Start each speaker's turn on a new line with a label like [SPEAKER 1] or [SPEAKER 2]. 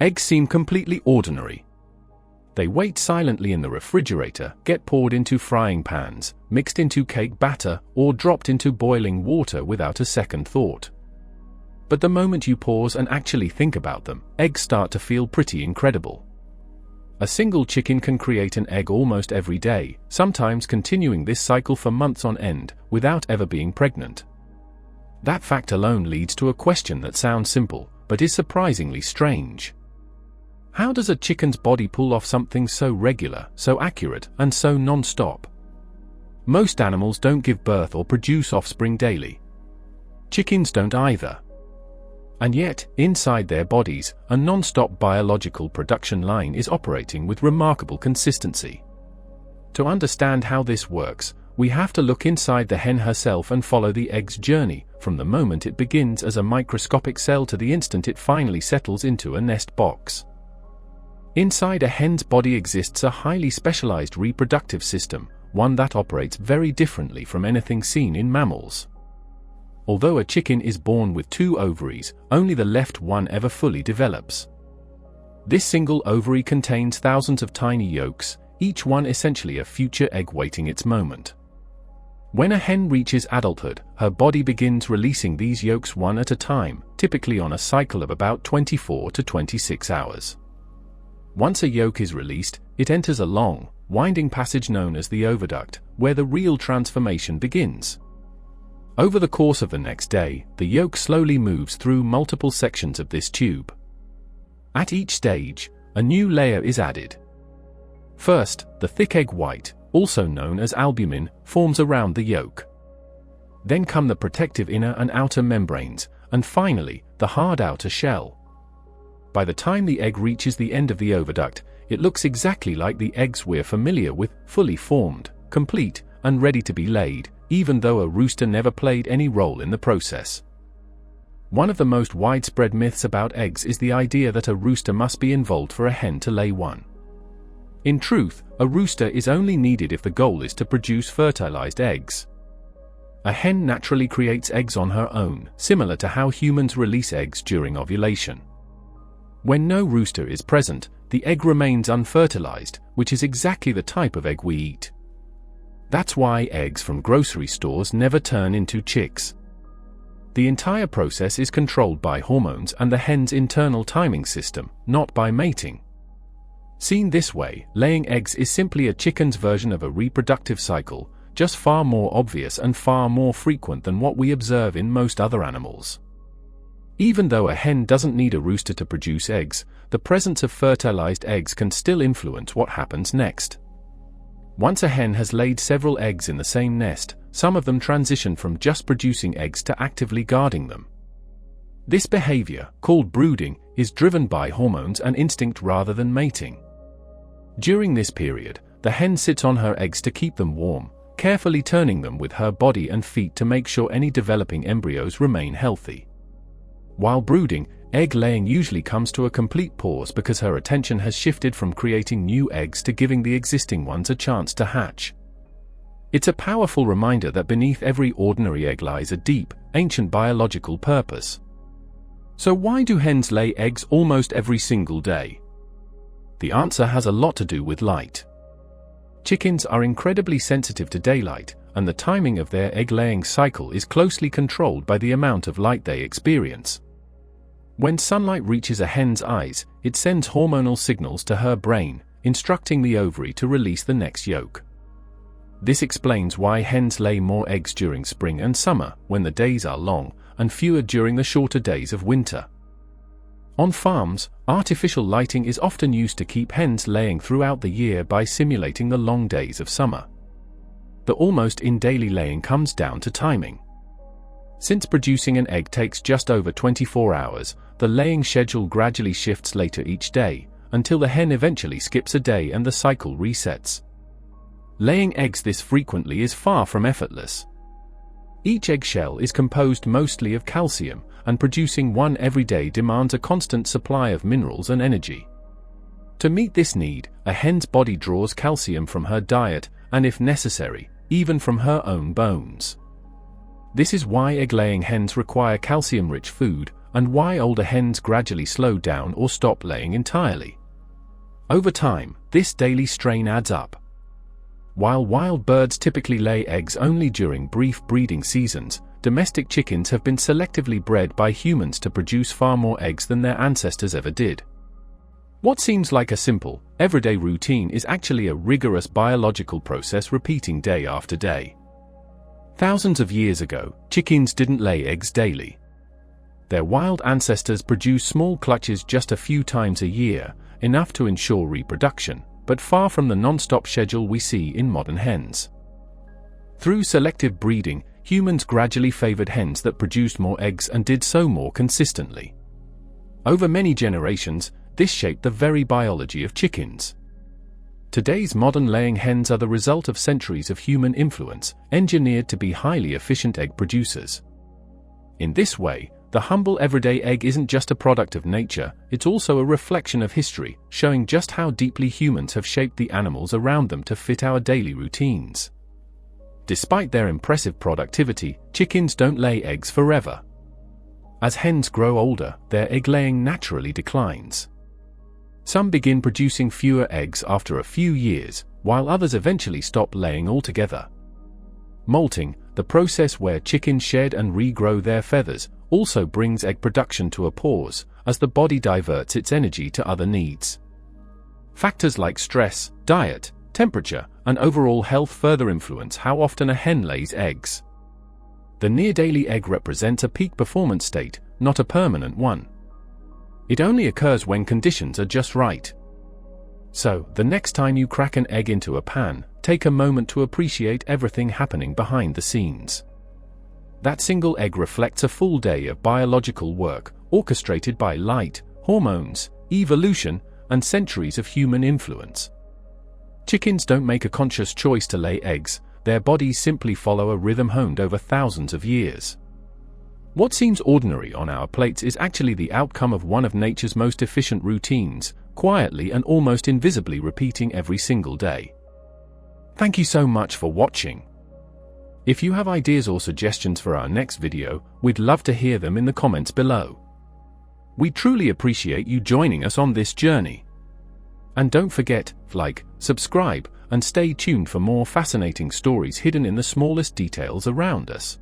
[SPEAKER 1] Eggs seem completely ordinary. They wait silently in the refrigerator, get poured into frying pans, mixed into cake batter, or dropped into boiling water without a second thought. But the moment you pause and actually think about them, eggs start to feel pretty incredible. A single chicken can create an egg almost every day, sometimes continuing this cycle for months on end, without ever being pregnant. That fact alone leads to a question that sounds simple, but is surprisingly strange. How does a chicken's body pull off something so regular, so accurate, and so non-stop? Most animals don't give birth or produce offspring daily. Chickens don't either. And yet, inside their bodies, a non-stop biological production line is operating with remarkable consistency. To understand how this works, we have to look inside the hen herself and follow the egg's journey, from the moment it begins as a microscopic cell to the instant it finally settles into a nest box. Inside a hen's body exists a highly specialized reproductive system, one that operates very differently from anything seen in mammals. Although a chicken is born with 2 ovaries, only the left one ever fully develops. This single ovary contains thousands of tiny yolks, each one essentially a future egg waiting its moment. When a hen reaches adulthood, her body begins releasing these yolks one at a time, typically on a cycle of about 24 to 26 hours. Once a yolk is released, it enters a long, winding passage known as the oviduct, where the real transformation begins. Over the course of the next day, the yolk slowly moves through multiple sections of this tube. At each stage, a new layer is added. First, the thick egg white, also known as albumin, forms around the yolk. Then come the protective inner and outer membranes, and finally, the hard outer shell. By the time the egg reaches the end of the oviduct, it looks exactly like the eggs we're familiar with, fully formed, complete, and ready to be laid, even though a rooster never played any role in the process. One of the most widespread myths about eggs is the idea that a rooster must be involved for a hen to lay one. In truth, a rooster is only needed if the goal is to produce fertilized eggs. A hen naturally creates eggs on her own, similar to how humans release eggs during ovulation. When no rooster is present, the egg remains unfertilized, which is exactly the type of egg we eat. That's why eggs from grocery stores never turn into chicks. The entire process is controlled by hormones and the hen's internal timing system, not by mating. Seen this way, laying eggs is simply a chicken's version of a reproductive cycle, just far more obvious and far more frequent than what we observe in most other animals. Even though a hen doesn't need a rooster to produce eggs, the presence of fertilized eggs can still influence what happens next. Once a hen has laid several eggs in the same nest, some of them transition from just producing eggs to actively guarding them. This behavior, called brooding, is driven by hormones and instinct rather than mating. During this period, the hen sits on her eggs to keep them warm, carefully turning them with her body and feet to make sure any developing embryos remain healthy. While brooding, egg-laying usually comes to a complete pause because her attention has shifted from creating new eggs to giving the existing ones a chance to hatch. It's a powerful reminder that beneath every ordinary egg lies a deep, ancient biological purpose. So why do hens lay eggs almost every single day? The answer has a lot to do with light. Chickens are incredibly sensitive to daylight, and the timing of their egg-laying cycle is closely controlled by the amount of light they experience. When sunlight reaches a hen's eyes, it sends hormonal signals to her brain, instructing the ovary to release the next yolk. This explains why hens lay more eggs during spring and summer, when the days are long, and fewer during the shorter days of winter. On farms, artificial lighting is often used to keep hens laying throughout the year by simulating the long days of summer. The almost in daily laying comes down to timing. Since producing an egg takes just over 24 hours, the laying schedule gradually shifts later each day, until the hen eventually skips a day and the cycle resets. Laying eggs this frequently is far from effortless. Each eggshell is composed mostly of calcium, and producing one every day demands a constant supply of minerals and energy. To meet this need, a hen's body draws calcium from her diet, and if necessary, even from her own bones. This is why egg-laying hens require calcium-rich food, and why older hens gradually slow down or stop laying entirely. Over time, this daily strain adds up. While wild birds typically lay eggs only during brief breeding seasons, domestic chickens have been selectively bred by humans to produce far more eggs than their ancestors ever did. What seems like a simple, everyday routine is actually a rigorous biological process repeating day after day. Thousands of years ago, chickens didn't lay eggs daily. Their wild ancestors produced small clutches just a few times a year, enough to ensure reproduction, but far from the non-stop schedule we see in modern hens. Through selective breeding, humans gradually favored hens that produced more eggs and did so more consistently. Over many generations, this shaped the very biology of chickens. Today's modern laying hens are the result of centuries of human influence, engineered to be highly efficient egg producers. In this way, the humble everyday egg isn't just a product of nature, it's also a reflection of history, showing just how deeply humans have shaped the animals around them to fit our daily routines. Despite their impressive productivity, chickens don't lay eggs forever. As hens grow older, their egg-laying naturally declines. Some begin producing fewer eggs after a few years, while others eventually stop laying altogether. Molting, the process where chickens shed and regrow their feathers, also brings egg production to a pause, as the body diverts its energy to other needs. Factors like stress, diet, temperature, and overall health further influence how often a hen lays eggs. The near-daily egg represents a peak performance state, not a permanent one. It only occurs when conditions are just right. So, the next time you crack an egg into a pan, take a moment to appreciate everything happening behind the scenes. That single egg reflects a full day of biological work, orchestrated by light, hormones, evolution, and centuries of human influence. Chickens don't make a conscious choice to lay eggs, their bodies simply follow a rhythm honed over thousands of years. What seems ordinary on our plates is actually the outcome of one of nature's most efficient routines, quietly and almost invisibly repeating every single day. Thank you so much for watching. If you have ideas or suggestions for our next video, we'd love to hear them in the comments below. We truly appreciate you joining us on this journey. And don't forget, like, subscribe, and stay tuned for more fascinating stories hidden in the smallest details around us.